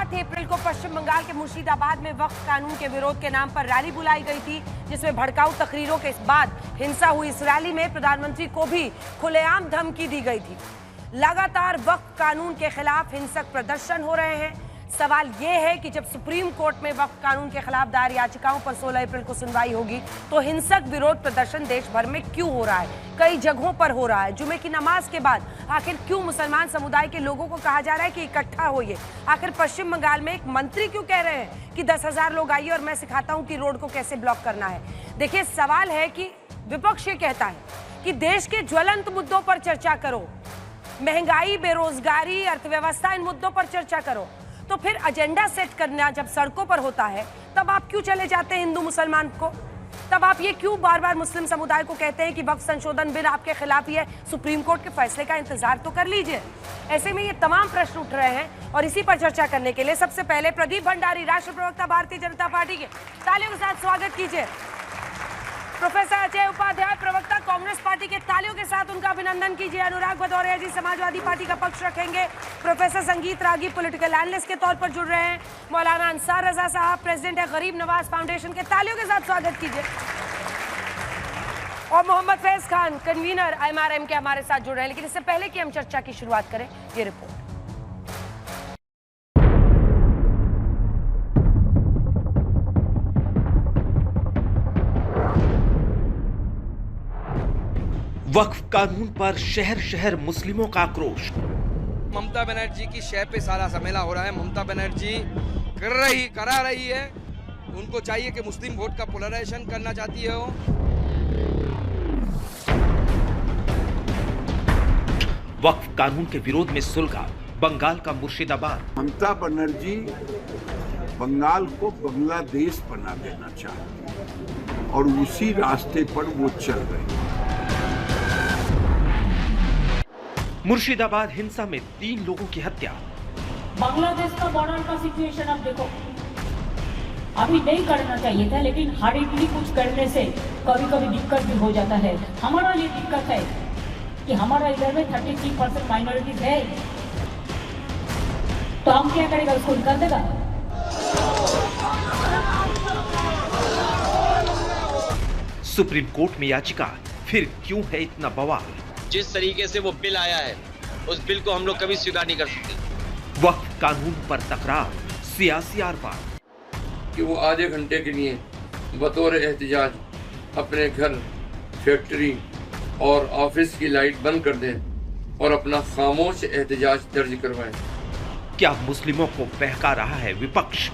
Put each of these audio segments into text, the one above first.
7 अप्रैल को पश्चिम बंगाल के मुर्शिदाबाद में वक्फ कानून के विरोध के नाम पर रैली बुलाई गई थी, जिसमें भड़काऊ तकरीरों के बाद हिंसा हुई। इस रैली में प्रधानमंत्री को भी खुलेआम धमकी दी गई थी। लगातार वक्फ कानून के खिलाफ हिंसक प्रदर्शन हो रहे हैं। सवाल यह है कि जब सुप्रीम कोर्ट में वक्फ कानून के खिलाफ दायर याचिकाओं पर 16 अप्रैल को सुनवाई होगी, तो हिंसक विरोध प्रदर्शन देश भर में क्यों हो रहा है, कई जगहों पर हो रहा है। जुमे की नमाज के बाद आखिर क्यों मुसलमान समुदाय के लोगों को कहा जा रहा है कि इकट्ठा होइए? आखिर पश्चिम बंगाल में एक मंत्री क्यों कह रहे हैं कि 10,000 लोग आइए और मैं सिखाता हूं कि रोड को कैसे ब्लॉक करना है? देखिए, सवाल है कि विपक्ष ये कहता है कि देश के ज्वलंत मुद्दों पर चर्चा करो, महंगाई, बेरोजगारी, अर्थव्यवस्था, इन मुद्दों पर चर्चा करो। तो फिर एजेंडा सेट करना जब सड़कों पर होता है, तब आप क्यों चले जाते हैं हिंदू मुसलमान को? तब आप ये क्यों बार बार मुस्लिम समुदाय को कहते हैं कि वक्फ संशोधन बिल आपके खिलाफ ही है? सुप्रीम कोर्ट के फैसले का इंतजार तो कर लीजिए। ऐसे में ये तमाम प्रश्न उठ रहे हैं और इसी पर चर्चा करने के लिए सबसे पहले प्रदीप भंडारी, राष्ट्रीय प्रवक्ता भारतीय जनता पार्टी के, तालियों के साथ स्वागत कीजिए। प्रोफेसर अजय उपाध्याय, प्रवक्ता कांग्रेस पार्टी के, तालियों के साथ उनका अभिनंदन कीजिए। अनुराग भदौरिया जी समाजवादी पार्टी का पक्ष रखेंगे। प्रोफेसर संगीत रागी पॉलिटिकल एनालिस्ट के तौर पर जुड़ रहे हैं। मौलाना अंसार रजा साहब, प्रेसिडेंट है गरीब नवाज फाउंडेशन के, तालियों के साथ स्वागत कीजिए। और मोहम्मद फैज खान, कन्वीनर IMRM के, हमारे साथ जुड़ रहे हैं। लेकिन इससे पहले कि हम चर्चा की शुरुआत करें, ये रिपोर्ट। वक्फ कानून पर शहर शहर मुस्लिमों का आक्रोश। ममता बनर्जी की शय पे सारा झमेला हो रहा है। ममता बनर्जी करा रही है। उनको चाहिए कि मुस्लिम वोट का पोलराइजेशन करना चाहती है वो। वक्फ कानून के विरोध में सुलगा बंगाल का मुर्शिदाबाद। ममता बनर्जी बंगाल को बांग्लादेश बना देना चाहती है और उसी रास्ते पर वो चल रही है। मुर्शिदाबाद हिंसा में 3 लोगों की हत्या। बांग्लादेश का बॉर्डर का सिचुएशन अब देखो, अभी नहीं करना चाहिए था, लेकिन हार्डली कुछ करने से कभी कभी दिक्कत भी हो जाता है। हमारा ये दिक्कत है कि हमारा इधर में 33% माइनॉरिटीज है, तो हम क्या करेगा, उसको निकाल देगा। सुप्रीम कोर्ट में याचिका, फिर क्यों है इतना बवाल? जिस तरीके से वो बिल आया है, उस बिल को हम लोग कभी स्वीकार नहीं कर सकते। वक्फ कानून पर तकरार, सियासी आर-पार। कि वो आधे घंटे के लिए बतौर एहतजाज अपने घर, फैक्ट्री और ऑफिस की लाइट बंद कर दें और अपना खामोश एहतजाज दर्ज करवाएं। क्या मुस्लिमों को बहका रहा है विपक्ष?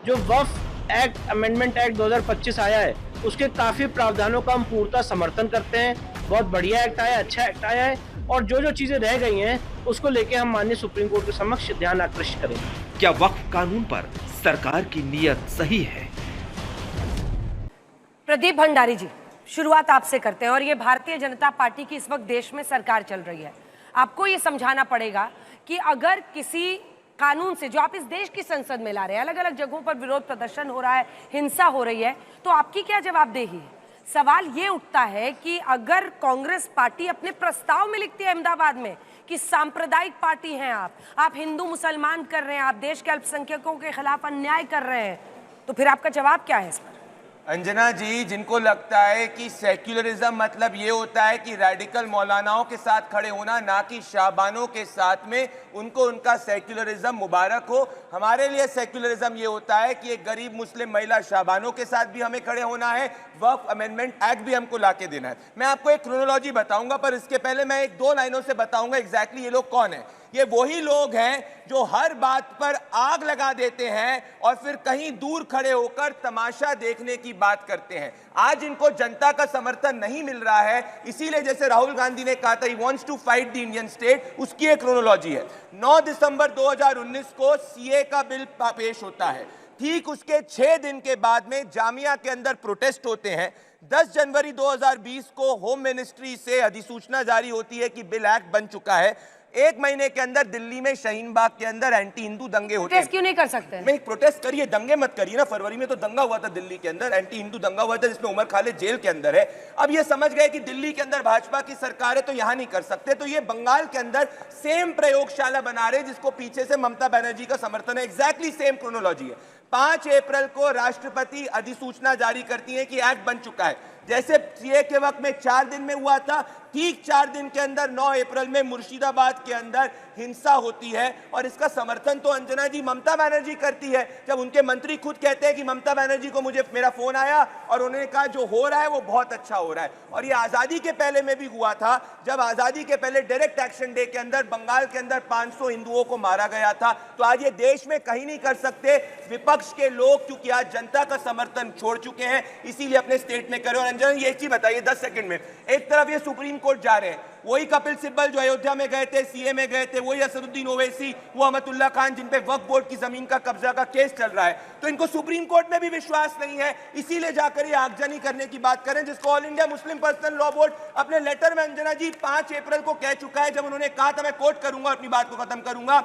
जो वक्फ एक्ट, अमेंडमेंट एक्ट 2025 आया है, उसके काफी प्रावधानों का हम पूर्णतः समर्थन करते हैं। बहुत बढ़िया एक्ट आया, अच्छा एक्ट आया है, और जो जो चीजें रह गई हैं उसको लेके हम माननीय सुप्रीम कोर्ट के समक्ष ध्यान आकृष्ट करेंगे। क्या वक्फ कानून पर सरकार की नीयत सही है? प्रदीप भंडारी जी, शुरुआत आपसे करते हैं। और ये भारतीय जनता पार्टी की इस वक्त देश में सरकार चल रही है। आपको ये समझाना पड़ेगा कि अगर किसी कानून से, जो आप इस देश की संसद में ला रहे हैं, अलग अलग जगहों पर विरोध प्रदर्शन हो रहा है, हिंसा हो रही है, तो आपकी क्या जवाबदेही है? सवाल ये उठता है कि अगर कांग्रेस पार्टी अपने प्रस्ताव में लिखती है अहमदाबाद में कि सांप्रदायिक पार्टी हैं आप हिंदू मुसलमान कर रहे हैं, आप देश के अल्पसंख्यकों के खिलाफ अन्याय कर रहे हैं, तो फिर आपका जवाब क्या है इस पर? अंजना जी, जिनको लगता है कि सेक्युलरिज्म मतलब ये होता है कि रैडिकल मौलानाओं के साथ खड़े होना, ना कि शाबानों के साथ में, उनको उनका सेक्युलरिज्म मुबारक हो। हमारे लिए सेक्युलरिज्म ये होता है कि एक गरीब मुस्लिम महिला शाबानों के साथ भी हमें खड़े होना है, वक्फ अमेंडमेंट एक्ट भी हमको लाके देना है। मैं आपको एक क्रोनोलॉजी बताऊंगा, पर इसके पहले मैं 1-2 लाइनों से बताऊंगा एग्जैक्टली ये लोग कौन है। ये वही लोग हैं जो हर बात पर आग लगा देते हैं और फिर कहीं दूर खड़े होकर तमाशा देखने की बात करते हैं। आज इनको जनता का समर्थन नहीं मिल रहा है, इसीलिए जैसे राहुल गांधी ने कहा था, he wants to fight the Indian state, उसकी एक क्रोनोलॉजी है। 9 दिसंबर 2019 को सीए का बिल पेश होता है। ठीक उसके 6 दिन के बाद में जामिया के अंदर प्रोटेस्ट होते हैं। 10 जनवरी 2020 को होम मिनिस्ट्री से अधिसूचना जारी होती है कि बिल एक्ट बन चुका है। एक महीने के अंदर दिल्ली में शाहीन बाग के अंदर एंटी हिंदू दंगे होते हैं। प्रोटेस्ट क्यों नहीं कर सकते? नहीं, प्रोटेस्ट करिए, दंगे मत करिए ना। फरवरी में तो दंगा हुआ था दिल्ली के अंदर, एंटी हिंदू दंगा हुआ था जिसमें उमर खालिद जेल के अंदर है। अब ये समझ गए कि दिल्ली के अंदर भाजपा की सरकार है तो यहां नहीं कर सकते, तो ये बंगाल के अंदर सेम प्रयोगशाला बना रहे जिसको पीछे से ममता बनर्जी का समर्थन है। एग्जैक्टली सेम क्रोनोलॉजी है। 5 अप्रैल को राष्ट्रपति अधिसूचना जारी करती है कि एक्ट बन चुका है। जैसे सीए के वक्त में 4 दिन में हुआ था, ठीक 4 दिन के अंदर 9 अप्रैल में मुर्शिदाबाद के अंदर हिंसा होती है और इसका समर्थन तो अंजना जी ममता बनर्जी करती है। जब उनके मंत्री खुद कहते हैं कि ममता बनर्जी को मुझे मेरा फोन आया और उन्होंने कहा जो हो रहा है वो बहुत अच्छा हो रहा है। और ये आजादी के पहले में भी हुआ था, जब आजादी के पहले डायरेक्ट एक्शन डे के अंदर बंगाल के अंदर 500 हिंदुओं को मारा गया था। तो आज ये देश में कहीं नहीं कर सकते विपक्ष के लोग, क्योंकि आज जनता का समर्थन छोड़ चुके हैं, इसीलिए अपने स्टेट में करें। और अंजना ये चीज बताइए 10 सेकंड में, एक तरफ ये सुप्रीम कोर्ट जा रहे हैं, वही कपिल सिब्बल जो अयोध्या में गए थे, सीए में गए थे, वही असदुद्दीन ओवैसी, वो अहमदुल्ला खान जिन पे वक्फ बोर्ड की जमीन का कब्जा का केस चल रहा है, तो इनको सुप्रीम कोर्ट में भी विश्वास नहीं है, इसीलिए जाकर ये आगजनी करने की बात करें, जिसको all India Muslim personal law board अपने लेटर में अंजना जी 5 अप्रैल को कह चुका है, जब उन्होंने कहा था मैं कोट करूंगा, अपनी बात को खत्म करूंगा,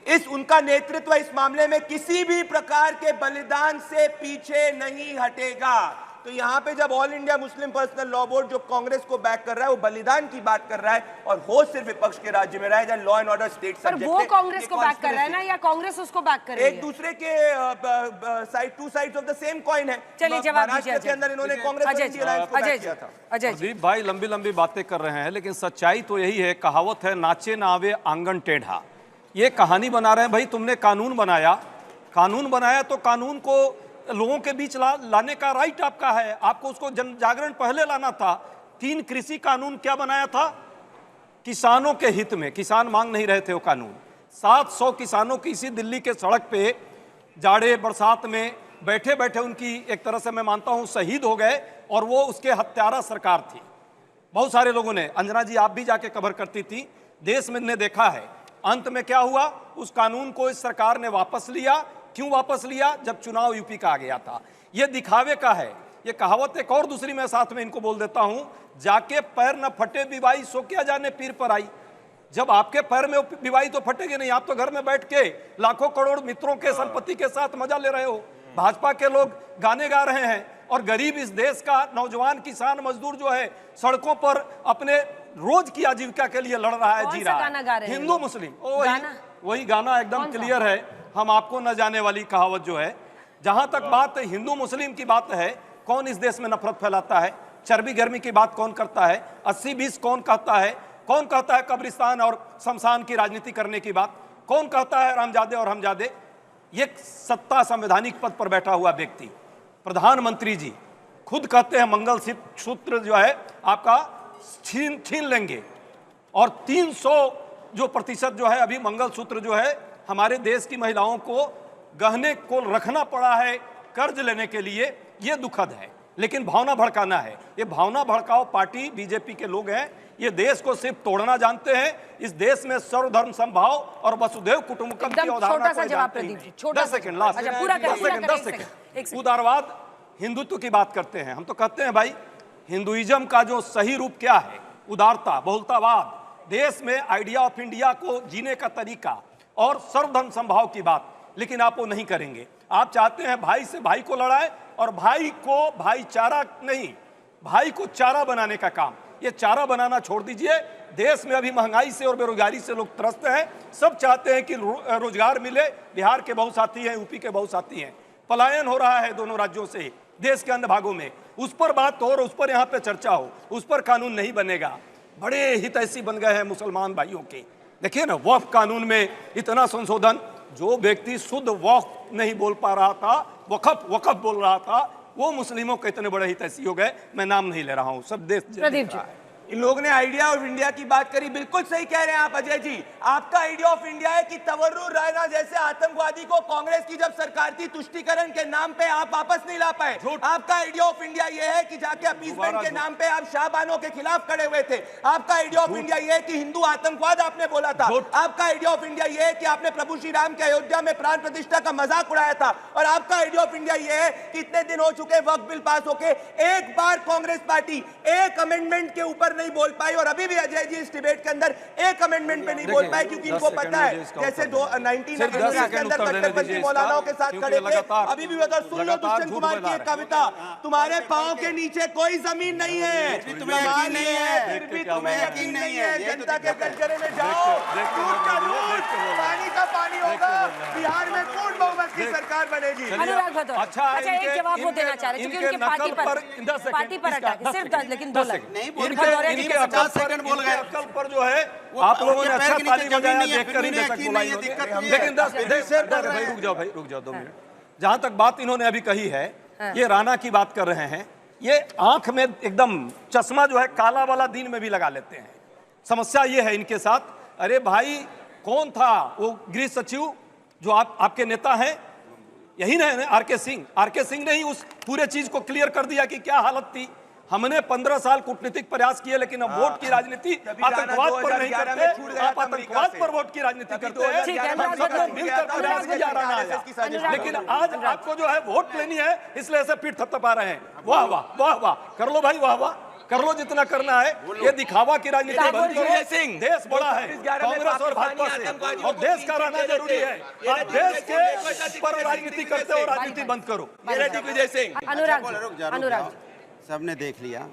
इस उनका नेतृत्व इस मामले में किसी भी प्रकार के बलिदान से पीछे नहीं हटेगा। तो यहां पे जब all India Muslim personal law board जो कांग्रेस को बैक कर रहा है, वो बलिदान की बात कर रहा है और हो सिर्फ विपक्ष के राज्य में रहा है जहां law and order state subject है। वो कांग्रेस को बैक कर रहा है ना, या कांग्रेस उसको बैक कर रही है? एक दूसरे के side, two sides of the same coin है। चलिए जवाब दीजिए। के अंदर इन्होंने कांग्रेस को बैक किया था। अजय भाई लंबी लंबी बातें कर रहे हैं, लेकिन सच्चाई तो यही है, कहावत है नाचे ना आवे आंगन टेढ़ा। ये कहानी बना रहे हैं भाई, तुमने कानून बनाया तो कानून को लोगों के बीच लाने का राइट आपका है, आपको उसको जन जागरण पहले लाना था। 3 कृषि कानून क्या बनाया था? किसानों के हित में, किसान मांग नहीं रहे थे वो कानून। 700 किसानों की इसी दिल्ली के सड़क पे जाड़े बरसात में बैठे बैठे उनकी एक तरह से मैं मानता हूं शहीद हो गए, और वो उसके हत्यारा सरकार थी। बहुत सारे लोगों ने, अंजना जी आप भी जाके कवर करती थी, देश में ने देखा है। अंत में क्या हुआ? उस कानून को इस सरकार ने वापस लिया। क्यों वापस लिया? जब चुनाव यूपी का आ गया था। ये दिखावे का है। ये कहावत एक और दूसरी मैं साथ में इनको बोल देता हूं, जाके पैर न फटे बिवाई सो क्या जाने पीर पर आई। जब आपके पैर में बिवाई तो फटेगी नहीं, आप तो घर में बैठ के लाखों करोड़ मित्रों के संपत्ति के साथ मजा ले रहे हो। भाजपा के लोग गाने गा रहे हैं और गरीब इस देश का नौजवान किसान मजदूर जो है सड़कों पर अपने रोज की आजीविका के लिए लड़ रहा है, जी रहा है। हिंदू मुस्लिम वही गाना एकदम क्लियर है, हम आपको न जाने वाली कहावत जो है। जहां तक बात हिंदू मुस्लिम की बात है, कौन इस देश में नफरत फैलाता है? चर्बी गर्मी की बात कौन करता है? 80-20 कौन कहता है? कौन कहता है कब्रिस्तान और शमशान की राजनीति करने की बात? कौन कहता है रामजादे और हमजादे? ये सत्ता संवैधानिक पद पर बैठा हुआ व्यक्ति प्रधानमंत्री जी खुद कहते हैं मंगल सूत्र जो है आपका छीन लेंगे, और 300% जो है अभी मंगल सूत्र जो है हमारे देश की महिलाओं को गहने को रखना पड़ा है कर्ज लेने के लिए। ये दुखद है, लेकिन भावना भड़काना है। ये भावना भड़काओ पार्टी बीजेपी के लोग हैं। ये देश को सिर्फ तोड़ना जानते हैं। इस देश में सर्वधर्म समभाव और वसुधैव कुटुंबकम की अवधारणा को जानते हैं। 10 सेकंड लास्ट, 10 सेकंड। उदारवाद हिंदुत्व की बात करते हैं, हम तो कहते हैं भाई हिंदुइज्म का जो सही रूप क्या है? उदारता, बहुलतावाद, देश में आइडिया ऑफ इंडिया को जीने का तरीका और सर्वधर्म समभाव की बात। लेकिन आप वो नहीं करेंगे। आप चाहते हैं भाई से भाई को लड़ाए और भाई को भाईचारा नहीं, भाई को चारा बनाने का काम। ये चारा बनाना छोड़ दीजिए। देश में अभी महंगाई से और बेरोजगारी से लोग त्रस्त हैं। सब चाहते हैं कि रोजगार मिले। बिहार के बहुत साथी हैं, यूपी के बहुत साथी हैं। पलायन हो रहा है दोनों राज्यों से देश के अन्य भागों में। उस पर बात हो और उस पर यहाँ पे चर्चा हो, उस पर कानून नहीं बनेगा। बड़े हितैषी बन गए हैं मुसलमान भाइयों के। देखिए ना, वक्फ कानून में इतना संशोधन। जो व्यक्ति शुद्ध वक्फ नहीं बोल पा रहा था, वक्फ बोल रहा था, वो मुस्लिमों के इतने बड़े हितैषी हो गए। मैं नाम नहीं ले रहा हूं, सब देश प्रदीप जी। इन लोगों ने आइडिया ऑफ इंडिया की बात करी, बिल्कुल सही कह रहे हैं आप अजय जी। आपका आइडिया ऑफ इंडिया है कि तवर्रुर राणा जैसे आतंकवादी को कांग्रेस की जब सरकार थी तुष्टीकरण के नाम पे आप वापस नहीं ला पाए। आपका आइडिया ऑफ इंडिया ये है कि जाके अपीसमेंट के नाम पे आप शाहबानों के खिलाफ खड़े हुए थे। आपका आइडिया ऑफ इंडिया ये है कि हिंदू आतंकवाद आपने बोला था। आपका आइडिया ऑफ इंडिया ये है कि आपने प्रभु श्री राम के अयोध्या में प्राण प्रतिष्ठा का मजाक उड़ाया था। और आपका आइडिया ऑफ इंडिया ये है कि इतने दिन हो चुके वक्फ बिल पास होके एक बार कांग्रेस पार्टी एक अमेंडमेंट के ऊपर नहीं बोल पाई, और अभी भी अजय जी इस डिबेट के अंदर एक अमेंडमेंट पे नहीं बोल पाए, क्योंकि इनको पता है जैसे 1990 के अंदर कट्टरपंथी मौलानाओं के साथ खड़े थे, अभी भी अगर सुन लो दुष्यंत कुमार की एक कविता, तुम्हारे पांव के नीचे कोई जमीन नहीं है, तुम्हें यकीन नहीं है, फिर भी तुम्हें यकीन नहीं है, जनता के कटघरे में जाओ, दूध का दूध, पानी का पानी होगा, बिहार में पूर्ण बहुमत की सरकार बनेगी। अनुराग भदौरिया, अच्छा एक जवाब वो देना चाह रहे हैं क्योंकि उनके पार्टी पर अटैक है, सिर्फ 10 लेकिन 2 लाइन नहीं बोल रहे, इनके 50 सेकंड बोल गए। अक्ल पर जो है आप लोगों ने अच्छा ताली बजाया, देखकर ही बेशक बुलाई, लेकिन 10 भाई रुक जाओ 2 मिनट। जहां तक बात इन्होंने अभी कही है, ये राणा की बात कर रहे हैं, ये आंख में एकदम चश्मा जो है काला वाला दिन में भी लगा लेते हैं। समस्या ये है इनके साथ। अरे भाई कौन था वो गृह सचिव जो आपके नेता हैं, यही ना आरके सिंह ने ही उस पूरे चीज को क्लियर कर दिया कि क्या हालत थी। हमने 15 साल कूटनीतिक प्रयास किए, लेकिन अब वोट की राजनीति आतंकवाद पर नहीं करते, आप आतंकवाद पर वोट की राजनीति करते हैं। हम सब लोग मिलकर प्रयास किया रहा है, लेकिन आज आपको जो है वोट लेनी है, इसलिए ऐसे पीठ थपथपा रहे हैं। वाह वाह वाह वाह, कर लो भाई, वाह वाह कर लो जितना करना है। ये दिखावा की राजनीति बंद करो। देश बड़ा है, कांग्रेस और भाजपा से, और देश का रहना जरूरी है। आप देश के पर राजनीति करते हो, राजनीति बंद करो। अनुराग सबने देख लिया,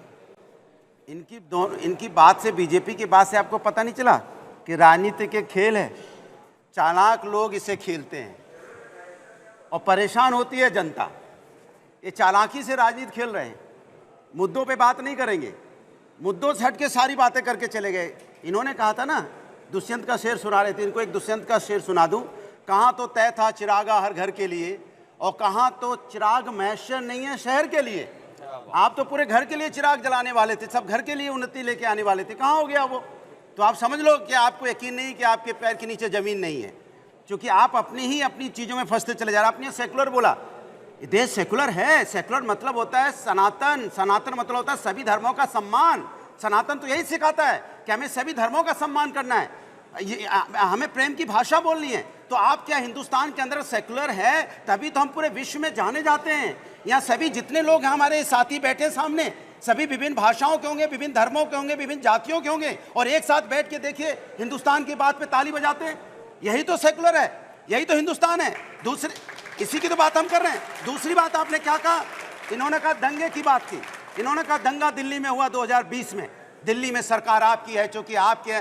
इनकी बात से, बीजेपी की बात से आपको पता नहीं चला कि राजनीति के खेल है, चालाक लोग इसे खेलते हैं और परेशान होती है जनता। ये चालाकी से राजनीति खेल रहे हैं, मुद्दों पे बात नहीं करेंगे, मुद्दों से हट के सारी बातें करके चले गए। इन्होंने कहा था ना, दुष्यंत का शेर सुना रहे थे, इनको एक दुष्यंत का शेर सुना दूं। कहाँ तो तय था चिरागा हर घर के लिए, और कहाँ तो चिराग मैशर नहीं है शहर के लिए। आप तो पूरे घर के लिए चिराग जलाने वाले थे, सब घर के लिए उन्नति लेके आने वाले थे, कहाँ हो गया वो? तो आप समझ लो कि आपको यकीन नहीं कि आपके पैर के नीचे जमीन नहीं है, क्योंकि आप अपनी चीज़ों में फंसते चले जा रहे हैं। आपने सेकुलर बोला, देश सेकुलर है। सेकुलर मतलब होता है सनातन, सनातन मतलब होता है सभी धर्मों का सम्मान। सनातन तो यही सिखाता है कि हमें सभी धर्मों का सम्मान करना है, हमें प्रेम की भाषा बोलनी है। तो आप क्या हिंदुस्तान के अंदर सेकुलर है, तभी तो हम पूरे विश्व में जाने जाते हैं। यहाँ सभी जितने लोग हैं हमारे साथी बैठे सामने, सभी विभिन्न भाषाओं के होंगे, विभिन्न धर्मों के होंगे, विभिन्न जातियों के होंगे, और एक साथ बैठ के देखिए हिंदुस्तान की बात पे ताली बजाते हैं। यही तो सेकुलर है, यही तो हिंदुस्तान है। दूसरी, इसी की तो बात हम कर रहे हैं। दूसरी बात आपने क्या कहा, इन्होंने कहा दंगे की बात की। इन्होंने कहा दंगा दिल्ली में हुआ 2020 में। दिल्ली में सरकार आपकी है, क्योंकि आपके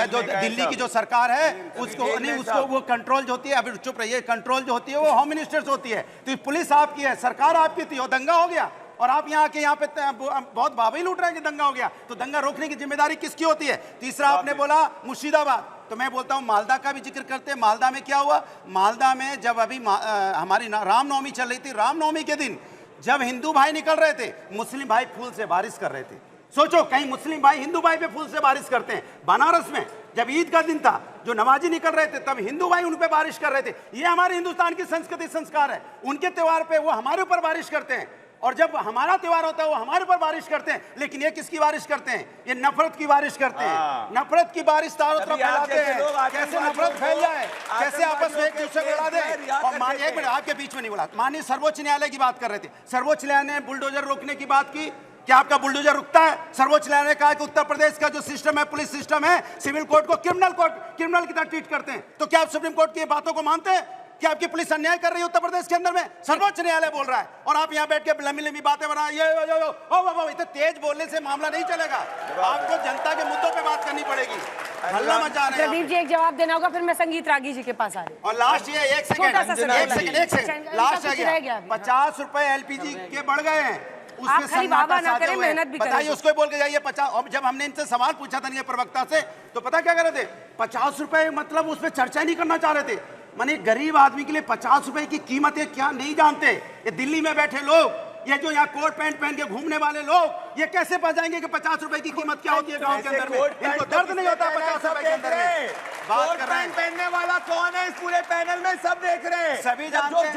जो दिल्ली की जो सरकार है उसको नहीं, उसको वो कंट्रोल जो होती है, अभी चुप रहिए, कंट्रोल जो होती है वो होम मिनिस्टर्स होती है। तो पुलिस आपकी है, सरकार आपकी थी, और दंगा हो गया, और आप यहाँ के यहाँ पे बहुत बाबा लूट रहे हैं कि दंगा हो गया। तो दंगा रोकने की जिम्मेदारी किसकी होती है? तीसरा आपने बोला मुर्शिदाबाद, तो मैं बोलता हूँ मालदा का भी जिक्र करते हैं। मालदा में क्या हुआ? मालदा में जब अभी हमारी रामनवमी चल रही थी, रामनवमी के दिन जब हिंदू भाई निकल रहे थे, मुस्लिम भाई फूल से बारिश कर रहे थे। सोचो, कहीं मुस्लिम भाई हिंदू भाई पे फूल से बारिश करते हैं। बनारस में जब ईद का दिन था, जो नमाजी निकल रहे थे, तब हिंदू भाई उन पे बारिश कर रहे थे। ये हमारे हिंदुस्तान की संस्कृति संस्कार है। उनके त्योहार पे वो हमारे ऊपर बारिश करते हैं, और जब हमारा त्योहार होता है वो हमारे ऊपर बारिश करते हैं। लेकिन ये किसकी बारिश करते हैं? ये नफरत की बारिश करते हैं। नफरत की बारिश चारों तरफ फैलाते हैं। कैसे नफरत फैल जाए, कैसे आपस में एक दूसरे को उड़ा दे। और मानिए, एक मिनट, आपके बीच में नहीं बोला, मानिए सर्वोच्च न्यायालय की बात कर रहे थे। सर्वोच्च न्यायालय ने बुलडोजर रोकने की बात की। क्या आपका बुलडोजर रुकता है? सर्वोच्च न्यायालय ने कहा कि उत्तर प्रदेश का जो सिस्टम है, पुलिस सिस्टम है, सिविल कोर्ट को क्रिमिनल की तरह ट्रीट करते हैं। तो क्या आप सुप्रीम कोर्ट की बातों को मानते हैं? क्या आपकी पुलिस अन्याय कर रही है उत्तर प्रदेश के अंदर में? सर्वोच्च न्यायालय बोल रहा है, और आप यहाँ बैठ के लंबी लंबी बातें बना, इतने तेज बोलने से मामला नहीं चलेगा। आपको जनता के मुद्दों पे बात करनी पड़ेगी। हल्ला मचा रहे हैं। प्रदीप जी एक जवाब देना होगा, फिर मैं संगीत रागी जी के पास आ रही हूँ। और लास्ट ये एक सेकंड लास्ट रह गया, 50 रुपए एलपीजी के बढ़ गए हैं। आप खाली वाह ना करें, मेहनत भी करें। बताइए, उसको बोल के जाइए 50। और जब हमने इनसे सवाल पूछा था इनके प्रवक्ता से, तो पता क्या कह रहे थे? 50 रुपए मतलब उस पर चर्चा नहीं करना चाह रहे थे। माने गरीब आदमी के लिए 50 रुपए की कीमतें क्या नहीं जानते। ये दिल्ली में बैठे लोग, ये जो यहाँ कोट पैंट पहन के घूमने वाले लोग, ये कैसे पहुंचाएंगे कि 50 रुपए की कीमत क्या होती है गांव के अंदर में? इनको दर्द नहीं होता 50 रुपए के अंदर में। बात कर रहे हैं, पहनने वाला कौन है इस पूरे पैनल में? सब देख रहे हैं। सभी जानते हैं।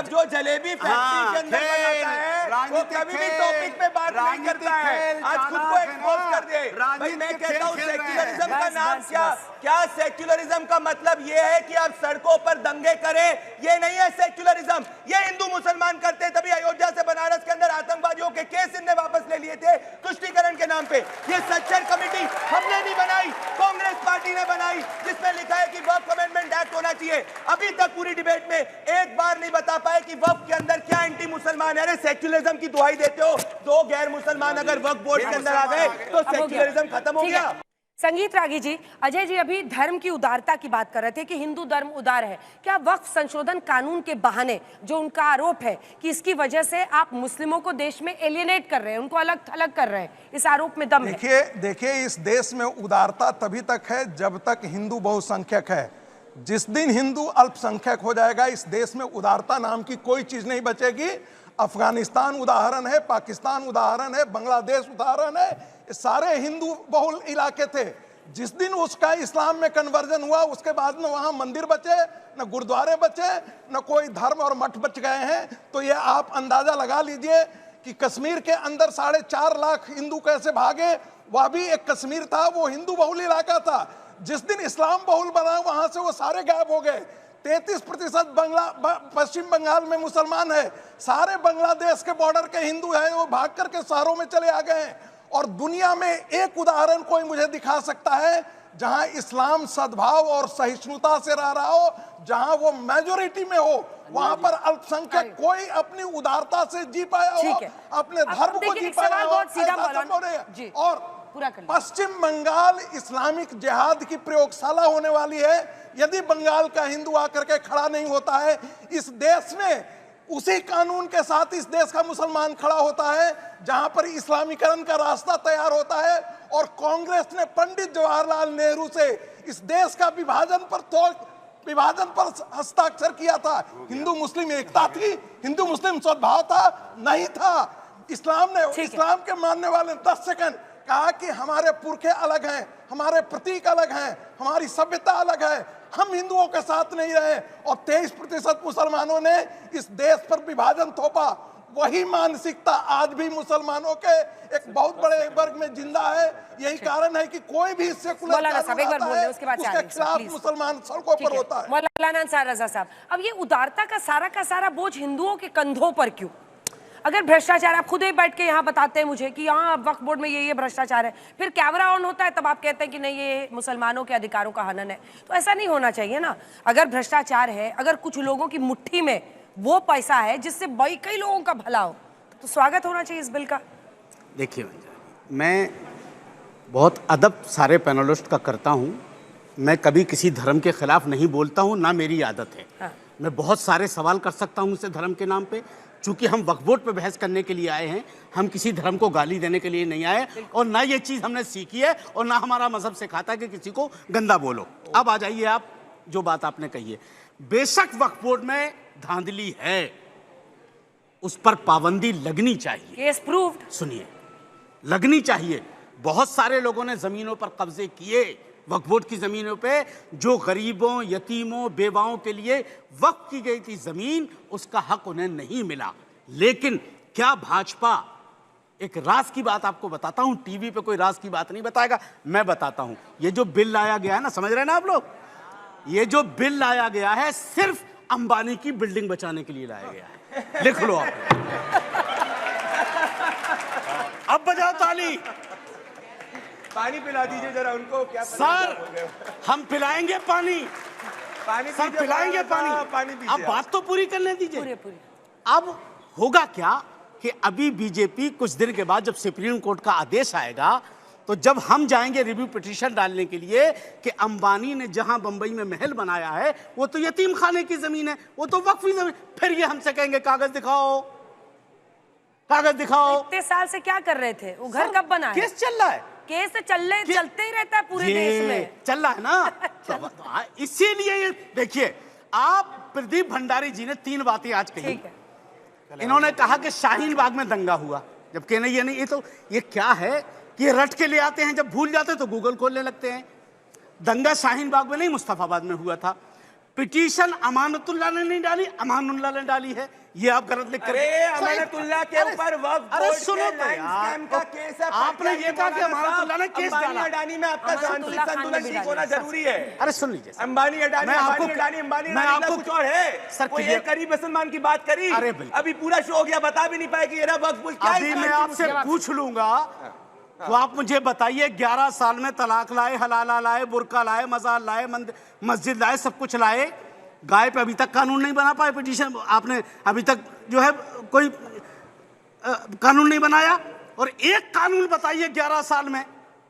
जो जलेबी फैक्ट्री के अंदर बनाता है, वो कभी भी टॉपिक पे बात नहीं करता है। आज खुद को एक्सपोज कर दे। भाई मैं कहता हूँ सेक्युलरिज्म का नाम क्या? सेक्युलरिज्म का मतलब ये है कि आप सड़कों पर दंगे करें, ये नहीं है सेक्युलरिज्म। ये हिंदू मुसलमान करते, तभी अयोध्या से बनारस के अंदर आतंकवादियों के केस इनने वापस ले लिए थे तुष्टीकरण के नाम पे। ये सच्चर कमेटी हमने नहीं बनाई, कांग्रेस पार्टी ने बनाई, जिसमें लिखा है कि वक्फ अमेंडमेंट एक्ट होना चाहिए। अभी तक पूरी डिबेट में एक बार नहीं बता पाए कि वक्फ के अंदर क्या एंटी मुसलमान है। अरे सेक्युलरिज्म की दुहाई देते हो, 2 गैर मुसलमान अगर वक्फ बोर्ड के अंदर आ गए तो सेक्युलरिज्म खत्म हो गया। संगीत रागी जी, अजय जी अभी धर्म की उदारता की बात कर रहे थे कि हिंदू धर्म उदार है। क्या वक्फ संशोधन कानून के बहाने, जो उनका आरोप है कि इसकी वजह से आप मुस्लिमों को देश में एलियनेट कर रहे हैं, उनको अलग थलग कर रहे हैं, इस आरोप में दम है? देखिए इस देश में उदारता तभी तक है जब तक हिंदू बहुसंख्यक है। जिस दिन हिंदू अल्पसंख्यक हो जाएगा इस देश में उदारता नाम की कोई चीज नहीं बचेगी। अफगानिस्तान उदाहरण है, पाकिस्तान उदाहरण है, बांग्लादेश उदाहरण है, ये सारे हिंदू बहुल इलाके थे। जिस दिन उसका इस्लाम में कन्वर्जन हुआ उसके बाद न वहाँ मंदिर बचे, न गुरुद्वारे बचे, न कोई धर्म और मठ बच गए हैं। तो ये आप अंदाजा लगा लीजिए कि कश्मीर के अंदर 4.5 लाख हिंदू कैसे भागे। वह भी एक कश्मीर था, वो हिंदू बहुल इलाका था। जिस दिन इस्लाम बहुल बना वहां से वो सारे गायब हो गए। 33% पश्चिम बंगाल में मुसलमान है, सारे बांग्लादेश के बॉर्डर के हिंदू हैं, वो भाग करके शहरों में चले आ गए हैं। और दुनिया में एक उदाहरण कोई मुझे दिखा सकता है जहां इस्लाम सद्भाव और सहिष्णुता से रह रहा हो, जहां वो मेजोरिटी में हो, वहां पर अल्पसंख्यक कोई अपनी उदारता से जी पाया हो, अपने धर्म को जी पाया हो। और पश्चिम बंगाल इस्लामिक जिहाद की प्रयोगशाला होने वाली है। यदि बंगाल का हिंदू आकर के खड़ा नहीं होता है इस देश में, उसी कानून के साथ इस देश का मुसलमान खड़ा होता है जहां पर इस्लामीकरण का रास्ता तैयार होता है। और कांग्रेस ने पंडित जवाहरलाल नेहरू से इस देश का विभाजन पर हस्ताक्षर किया था। हिंदू मुस्लिम एकता थी, हिंदू मुस्लिम सद्भाव था, नहीं था। इस्लाम के मानने वाले 10 सेकंड कहा कि हमारे पुरखे अलग हैं, हमारे प्रतीक अलग हैं, हमारी सभ्यता अलग है, हम हिंदुओं के साथ नहीं रहे। और 23% मुसलमानों ने इस देश पर विभाजन थोपा। वही मानसिकता आज भी मुसलमानों के एक बहुत बड़े वर्ग में जिंदा है। यही कारण है कि कोई भी सेकुलर उसके खिलाफ मुसलमान सड़कों पर होता है। मौलाना अंसार रजा साहब, अब ये उदारता का सारा बोझ हिंदुओं के कंधों पर क्यों? अगर भ्रष्टाचार, आप खुद ही बैठ के यहाँ बताते हैं मुझे कि यहाँ वक्फ बोर्ड में ये भ्रष्टाचार है, फिर कैमरा ऑन होता है तब आप कहते हैं कि नहीं ये मुसलमानों के अधिकारों का हनन है। तो ऐसा नहीं होना चाहिए ना। अगर भ्रष्टाचार है, अगर कुछ लोगों की मुट्ठी में वो पैसा है जिससे कई लोगों का भला हो, तो स्वागत होना चाहिए इस बिल का। देखिए मैं बहुत अदब सारे पैनलिस्ट का करता हूँ। मैं कभी किसी धर्म के खिलाफ नहीं बोलता हूँ, ना मेरी आदत है। हाँ। मैं बहुत सारे सवाल कर सकता हूँ उससे धर्म के नाम पे। चूंकि हम वक्फ बोर्ड पे बहस करने के लिए आए हैं, हम किसी धर्म को गाली देने के लिए नहीं आए। और ना ये चीज़ हमने सीखी है और ना हमारा मजहब सिखाता है कि किसी को गंदा बोलो। अब आ जाइए आप जो बात आपने कही है। बेशक वक्फ बोर्ड में धांधली है, उस पर पाबंदी लगनी चाहिए। Case proved. सुनिए, लगनी चाहिए। बहुत सारे लोगों ने जमीनों पर कब्जे किए, वक्फ बोर्ड की ज़मीनों पे, जो गरीबों, यतीमों, बेवाओं के लिए वक्फ की गई थी ज़मीन, उसका हक उन्हें नहीं मिला। लेकिन क्या भाजपा, एक राज की बात आपको बताता हूं, टीवी पे कोई राज की बात नहीं बताएगा, मैं बताता हूं। ये जो बिल लाया गया है ना, समझ रहे हैं ना आप लोग, ये जो बिल लाया गया है सिर्फ अंबानी की बिल्डिंग बचाने के लिए लाया गया है। लिख लो आप। अब बजाओ ताली। पानी पिला दीजिए जरा उनको। क्या सर हम पिलाएंगे पानी, सर पिलाएंगे पानी। अब बात तो पूरी करने दीजिए। अब होगा क्या कि अभी बीजेपी कुछ दिन के बाद जब सुप्रीम कोर्ट का आदेश आएगा, तो जब हम जाएंगे रिव्यू पिटीशन डालने के लिए कि अंबानी ने जहां बंबई में महल बनाया है वो तो यतीम खाने की जमीन है, वो तो वक्फ जमीन, फिर ये हमसे कहेंगे कागज दिखाओ, कागज दिखाओ। इतने साल से क्या कर रहे थे? वो घर कब बना है? केस चल रहा है, केस चलते ही रहता है पूरे देश में, चल रहा है ना। इसीलिए देखिए, आप प्रदीप भंडारी जी ने 3 बातें आज कही। इन्होंने कहा कि शाहीन बाग में दंगा हुआ, जबकि नहीं, ये नहीं, ये तो ये क्या है कि ये रट के ले आते हैं, जब भूल जाते तो गूगल खोलने लगते हैं। दंगा शाहीन बाग में नहीं, मुस्तफाबाद में हुआ था। पिटीशन अमानतुल्लाह ने नहीं डाली, अमानुल्लाह ने डाली है। ये आप गलत लिख कर। अरे अमानतुल्लाह के ऊपर वक्त अरे बोर्ड सुनो के तो लाइन यार, स्कैम का केस है। आपने ये कहा कि अमानतुल्लाह ने केस डाला। अडानी में आपका मानसिक संतुलन ठीक होना जरूरी है। अरे सुन लीजिए, अंबानी अडानी, अंबानी कुछ और है। सर कोई एक गरीब मुसलमान की बात करी, अभी पूरा शो हो गया, बता भी नहीं पाए कि वक्त बोल क्या। अभी मैं आपसे पूछ लूंगा तो आप मुझे बताइए, 11 साल में तलाक लाए, हलाला लाए, बुर्का लाए, मजार लाए, मस्जिद लाए, सब कुछ लाए, गाय पे अभी तक कानून नहीं बना पाए। पिटीशन आपने अभी तक जो है कोई कानून नहीं बनाया। और एक कानून बताइए 11 साल में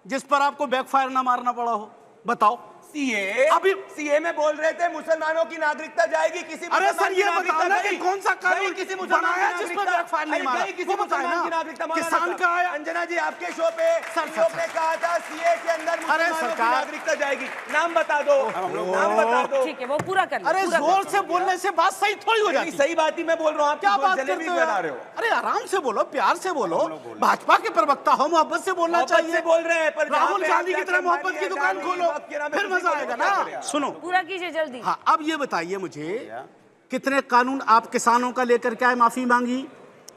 जिस पर आपको बैकफायर ना मारना पड़ा हो, बताओ। सीए, अभी सीए में बोल रहे थे मुसलमानों की नागरिकता जाएगी किसी। अरे सर ये बताओ ना कि कौन सा कानून किसी बनाया जिस पर बैकफायर नहीं मारा, किसी मुसलमान की नागरिकता। किसान का आया। अंजना जी आपके शो पे ने कहा था सीए के अंदर मुसलमानों की नागरिकता जाएगी, नाम बता दो, नाम बता दो। ठीक है, वो पूरा कर लो। अरे जोर से बोलने से बात सही थोड़ी हो जाती। सही बात ही मैं बोल रहा हूँ, आप क्या बात करते हो? अरे आराम से बोलो, प्यार से बोलो, भाजपा के प्रवक्ता हो, मोहब्बत से बोलना चाहिए। बोल रहे हैं पर राहुल गांधी की तरह मोहब्बत की दुकान खोलो, फिर मजा आएगा ना। सुनो, पूरा कीजिए जल्दी। हाँ, अब ये बताइए मुझे, कितने कानून आप किसानों का लेकर के आए, माफी मांगी?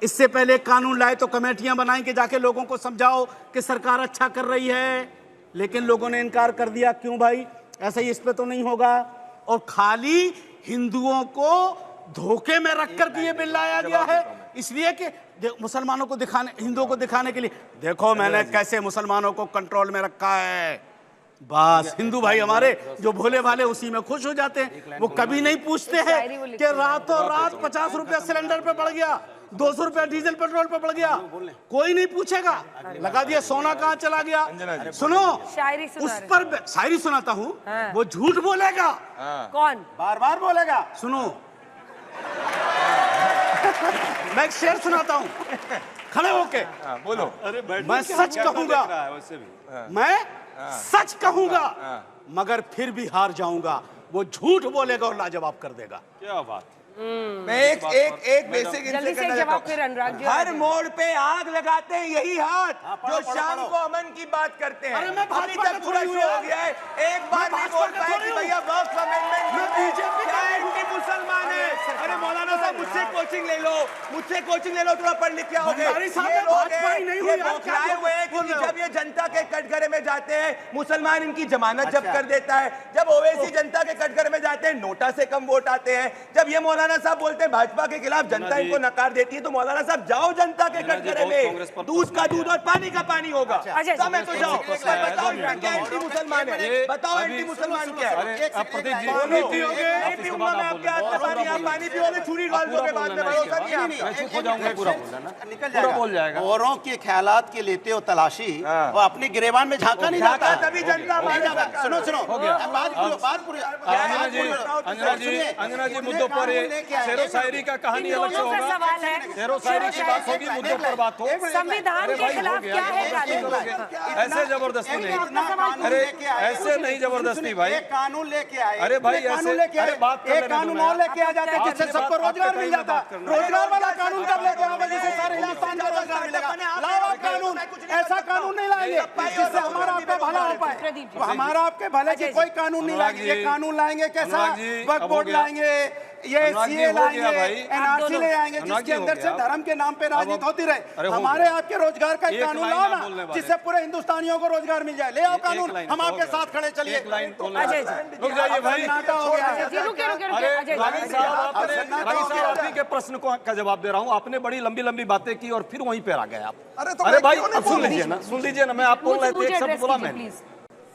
इससे पहले कानून लाए तो कमेटियां बनाई कि जाके लोगों को समझाओ कि सरकार अच्छा कर रही है, लेकिन लोगों ने इनकार कर दिया। क्यों भाई, ऐसा ही इस पे तो नहीं होगा। और खाली हिंदुओं को धोखे में रखकर के ये बिल लाया गया है, इसलिए कि मुसलमानों को दिखाने, हिंदुओं को दिखाने के लिए, देखो मैंने कैसे मुसलमानों को कंट्रोल में रखा है। बस हिंदू भाई हमारे जो भोले भाले उसी में खुश हो जाते हैं। वो कभी नहीं पूछते हैं कि रातों रात 50 रुपया सिलेंडर पे बढ़ गया, 200 रुपया डीजल पेट्रोल पे बढ़ गया, कोई नहीं पूछेगा। लगा दिया सोना कहाँ चला गया। सुनो, उस पर शायरी सुनाता हूँ, वो झूठ बोलेगा। कौन? बार बार बोलेगा। सुनो, मैं एक शेर सुनाता हूँ, खड़े होके बोलो। मैं सच कहूंगा, मैं सच कहूंगा, मगर फिर भी हार जाऊंगा। वो झूठ बोलेगा और लाजवाब कर देगा। क्या बात। मैं एक बेसिक जल्दी से जवाब फिर अनुराग जी। हर मोड़ पे आग लगाते हैं यही हाथ जो शाम को अमन की बात करते हैं। अरे मैं अभी तक पूरा शो हो गया है, एक बार नहीं बोल पाए कि भैया वक्फ अमेंडमेंट क्या एंटी मुसलमान है। अरे मौलाना साहब मुझसे कोचिंग ले लो, मुझसे कोचिंग ले लो, थोड़ा पढ़ लिख के आओगे। ये लोग बौखलाए हुए हैं क्योंकि जब ये जनता के कटघरे में जाते हैं मुसलमान इनकी जमानत जब्त कर देता है। जब ओवैसी जनता के कटघरे में जाते हैं नोटा से कम वोट आते हैं। जब ये मौलाना साहब बोलते हैं भाजपा के खिलाफ जनता इनको नकार देती है, तो मौलाना साहब जाओ जनता के कटघरे में, दूध का दूध और पानी का पानी होगा। समय तो जाओ, बताओ क्या एंटी मुसलमान है, बताओ एंटी मुसलमान क्या है। नहीं पीऊंगा मैं आपके हाथ में पानी, आप पानी पियोगे छुरी डाल दोगे बाद में, भरोसा नहीं आपका। बोल जाएगा। औरों के ख्यालात के लेते हो तलाशी, वो अपने गिरेबान में झांका नहीं जाता। तभी जनता सुनो सुनो, अंजना जी मुद्दों पर शेरो शायरी का कहानी अलग से होगा। शेरो शायरी की बात होगी, मुद्दों पर बात हो। संविधान के खिलाफ क्या है कानून? ऐसे जबरदस्ती नहीं, अरे ऐसे नहीं जबरदस्ती भाई। कानून लेके आए, अरे भाई ऐसे, अरे बात कर, एक कानून और लेके आ जाते जिससे सबको रोजगार मिल जाता। रोजगार वाला कानून कब लेके आओगे जिससे सारे हिंदुस्तान को रोजगार मिलेगा? लाओ कानून, ऐसा कानून नहीं लाएंगे जिससे हमारा आपका भला हो पाए। हमारा आपके भले की कोई कानून नहीं लाएंगे। ये कानून लाएंगे कैसा? वक्फ बोर्ड लाएंगे, ये सीए लाएंगे, एनआरसी ले आएंगे, जिसके अंदर से धर्म के नाम पे राजनीति होती रहे। हमारे आपके रोजगार का एक कानून लाओ ना जिससे पूरे हिंदुस्तानियों को रोजगार मिल जाए। ले आओ कानून, हम आपके साथ खड़े। चलिए रुक जाइए भाई। आप ही के प्रश्न का जवाब दे रहा हूँ। आपने बड़ी लंबी लंबी बातें की और फिर वहीं पर आ गए आप। अरे भाई सुन लीजिए ना, सुन लीजिए ना, मैं आपको एक शब्द बोला मैंने।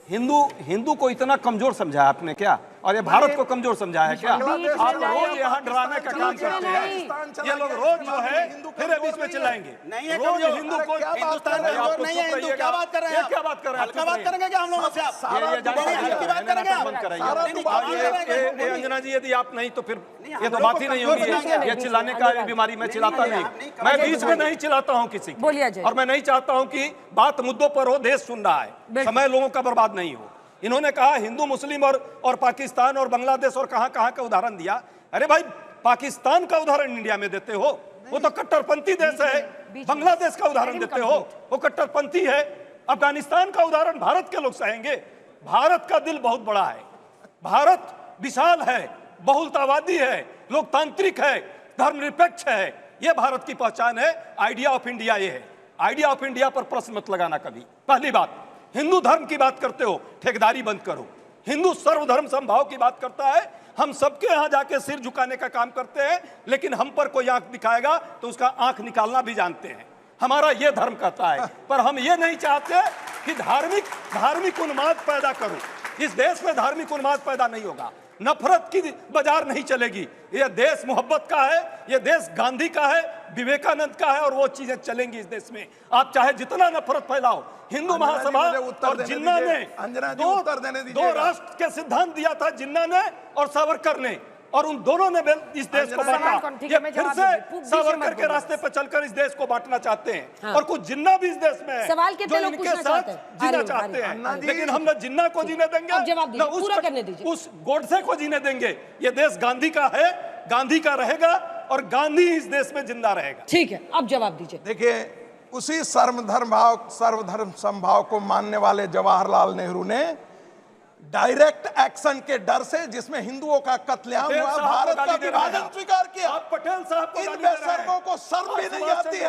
हिंदू को इतना कमजोर समझाया आपने क्या? और ये भारत को कमजोर समझाया है क्या? आप रोज यहाँ डराने का काम करते हैं। ये लोग रोज जो है फिर बीच में चिल्लाएंगे, रोज हिंदू को हिंदुस्तान नहीं है। हिंदू क्या बात कर रहे हैं? क्या बात कर रहे हैं? हल्का बात करेंगे क्या हम लोगों से? अंजना जी यदि आप नहीं तो फिर ये तो बात ही नहीं होगी। ये चिल्लाने का बीमारी, मैं चिल्लाता नहीं, मैं बीच में नहीं चिल्लाता हूँ किसी की, और मैं नहीं चाहता हूँ कि बात मुद्दों पर हो। देश सुन रहा है, समय लोगों का बर्बाद नहीं हो। इन्होंने कहा हिंदू मुस्लिम और पाकिस्तान और बांग्लादेश और कहां कहां का उदाहरण दिया। अरे भाई पाकिस्तान का उदाहरण इंडिया में देते हो, वो तो कट्टरपंथी देश है। बांग्लादेश का उदाहरण देते हो, वो कट्टरपंथी है। अफगानिस्तान का उदाहरण भारत के लोग सहेंगे। भारत का दिल बहुत बड़ा है, भारत विशाल है, बहुलतावादी है, लोकतांत्रिक है, धर्मनिरपेक्ष है। ये भारत की पहचान है। आइडिया ऑफ इंडिया ये है। आइडिया ऑफ इंडिया पर प्रश्न मत लगाना कभी। पहली बात, हिंदू धर्म की बात करते हो, ठेकेदारी बंद करो। हिंदू सर्वधर्म समभाव की बात करता है, हम सबके यहां जाके सिर झुकाने का काम करते हैं, लेकिन हम पर कोई आंख दिखाएगा तो उसका आंख निकालना भी जानते हैं। हमारा ये धर्म कहता है, पर हम ये नहीं चाहते कि धार्मिक उन्माद पैदा करो। इस देश में धार्मिक उन्माद पैदा नहीं होगा, नफरत की बाजार नहीं चलेगी। यह देश मोहब्बत का है, यह देश गांधी का है, विवेकानंद का है, और वो चीजें चलेंगी इस देश में। आप चाहे जितना नफरत फैलाओ, हिंदू महासभा और जिन्ना ने दो राष्ट्र के सिद्धांत दिया था, जिन्ना ने और सावरकर ने, और उन दोनों ने इस देश को बांटा। ये फिर से सावरकर के रास्ते पर चलकर इस देश को बांटना चाहते हैं। हाँ। और कुछ जिन्ना भी इस देश में है जो इनके साथ जीना चाहते हैं, लेकिन हम न जिन्ना को जीने देंगे न उस गोडसे को जीने देंगे। ये देश गांधी का है, गांधी का रहेगा, और गांधी इस देश में जिंदा रहेगा। ठीक है, अब जवाब दीजिए। देखिए, उसी सर्वधर्म समभाव को मानने वाले जवाहरलाल नेहरू ने डायरेक्ट एक्शन के डर से, जिसमें हिंदुओं का कत्लेआम हुआ, भारत का विभाजन स्वीकार किया। पटेल साहब को इन बेशर्मों को शर्म भी नहीं आती है,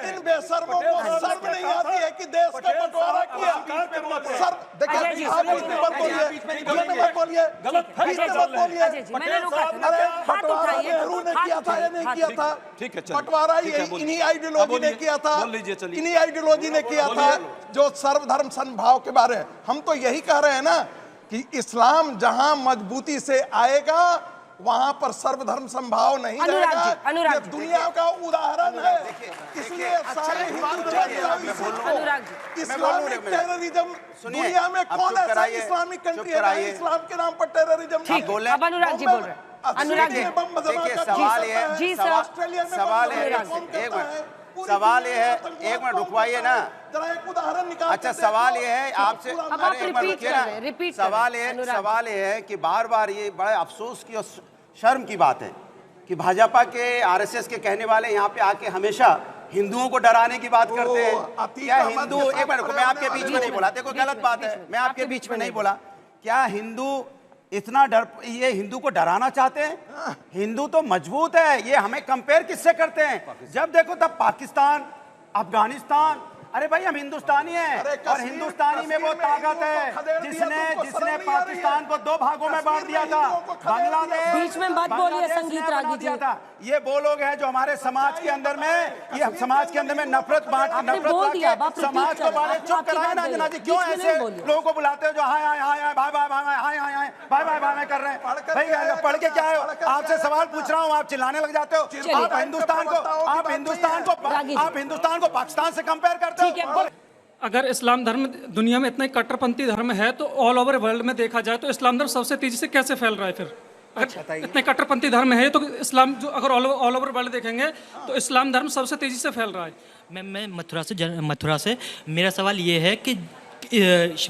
इन बेशर्मों को शर्म नहीं आती है कि देश का बंटवारा किया। सर देखिए, आप इसमें मत बोलिए, मत बोलिए, बंटवारा नेहरू ने किया था या नहीं किया था? बंटवारा इन्हीं आइडियोलॉजी ने किया था, इन्हीं आइडियोलॉजी ने किया था जो सर्वधर्म समभाव के बारे में। हम तो यही कह रहे हैं ना कि इस्लाम जहां मजबूती से आएगा वहां पर सर्वधर्म समभाव नहीं रहेगा। ये दुनिया का उदाहरण है, इसलिए सारे हिंदू इस्लामिक टेररिज्म दुनिया में कौन ऐसा इस्लामिक कंट्री है इस्लाम के नाम पर टेररिज्म? अब अनुराग जी बोल रहे हैं। अनुराग जी, सवाल ये है, एक मिनट रुकवाइए ना, एक उदाहरण निकाल। अच्छा, सवाल ये है आपसे, सवाल ये है कि बार बार ये बड़े अफसोस की और शर्म की बात है कि भाजपा के, आरएसएस के कहने वाले यहाँ पे आके हमेशा हिंदुओं को डराने की बात करते हैं। क्या हिंदू, एक मिनट, मैं आपके बीच में नहीं बोला, देखो गलत बात है, मैं आपके बीच में नहीं बोला। क्या हिंदू इतना डर, ये हिंदू को डराना चाहते हैं? हिंदू तो मजबूत है। ये हमें कंपेयर किससे करते हैं? जब देखो तब पाकिस्तान, अफगानिस्तान। अरे भाई, हम हिंदुस्तानी हैं, और हिंदुस्तानी में वो ताकत है जिसने पाकिस्तान को 2 भागों में बांट दिया था। बांग्लादेश बीच में मत बोलिए संगीत रागी जी। ये वो लोग हैं जो हमारे समाज के अंदर में, ये समाज के अंदर में नफरत समाज को बांटे। चुप कराए ना अंजना जी, क्यों ऐसे लोगों को बुलाते हो जो हाय हाय हाय हाय, भाई भाई भाई हाय हाय हाय, भाई भाई भाई कर रहे हैं? भाई पढ़ के क्या है? आपसे सवाल पूछ रहा हूँ, आप चिल्लाने लग जाते हो। आप हिंदुस्तान को पाकिस्तान से कंपेयर करते हो। अगर इस्लाम धर्म दुनिया में इतना कट्टरपंथी धर्म है, तो ऑल ओवर वर्ल्ड में देखा जाए तो इस्लाम धर्म सबसे तेजी से कैसे फैल रहा है फिर? इतने कट्टरपंथी धर्म है तो इस्लाम, जो अगर ऑल ओवर वर्ल्ड देखेंगे तो इस्लाम धर्म सबसे तेजी से फैल रहा है। मैं मथुरा से मेरा सवाल ये है कि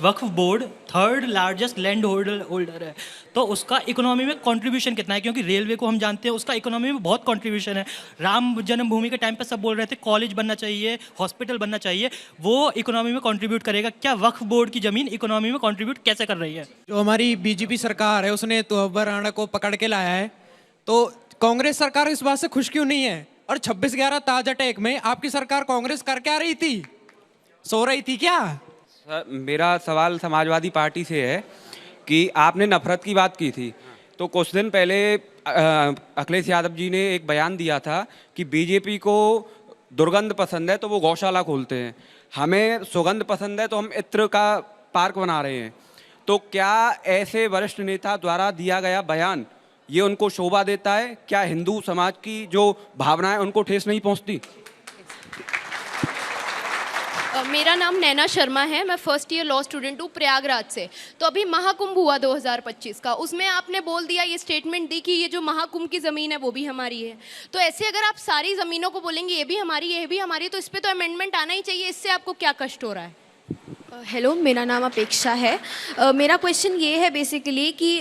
Waqf board 3rd largest land holder है, तो उसका इकोनॉमी में कंट्रीब्यूशन कितना है? क्योंकि रेलवे को हम जानते हैं उसका इकोनॉमी में बहुत कंट्रीब्यूशन है। राम जन्मभूमि के टाइम पे सब बोल रहे थे कॉलेज बनना चाहिए, हॉस्पिटल बनना चाहिए, वो इकोनॉमी में कंट्रीब्यूट करेगा। क्या वक्फ बोर्ड की जमीन इकोनॉमी में कंट्रीब्यूट कैसे कर रही है? जो हमारी बीजेपी सरकार है उसने तोहब्बर राणा को पकड़ के लाया है, तो कांग्रेस सरकार इस बात से खुश क्यों नहीं है? और 26/11 ताज अटैक में आपकी सरकार कांग्रेस कर क्या रही थी? सो रही थी क्या? मेरा सवाल समाजवादी पार्टी से है कि आपने नफरत की बात की थी, तो कुछ दिन पहले अखिलेश यादव जी ने एक बयान दिया था कि बीजेपी को दुर्गंध पसंद है तो वो गौशाला खोलते हैं, हमें सुगंध पसंद है तो हम इत्र का पार्क बना रहे हैं। तो क्या ऐसे वरिष्ठ नेता द्वारा दिया गया बयान ये उनको शोभा देता है? क्या हिंदू समाज की जो भावनाएं उनको ठेस नहीं पहुंचती? मेरा नाम नैना शर्मा है, मैं फर्स्ट ईयर लॉ स्टूडेंट हूँ प्रयागराज से। तो अभी महाकुंभ हुआ 2025 का, उसमें आपने बोल दिया, ये स्टेटमेंट दी कि ये जो महाकुंभ की ज़मीन है वो भी हमारी है। तो ऐसे अगर आप सारी ज़मीनों को बोलेंगे ये भी हमारी, ये भी हमारी, तो इस पर तो अमेंडमेंट आना ही चाहिए। इससे आपको क्या कष्ट हो रहा है? हेलो, मेरा नाम अपेक्षा है। मेरा क्वेश्चन ये है बेसिकली कि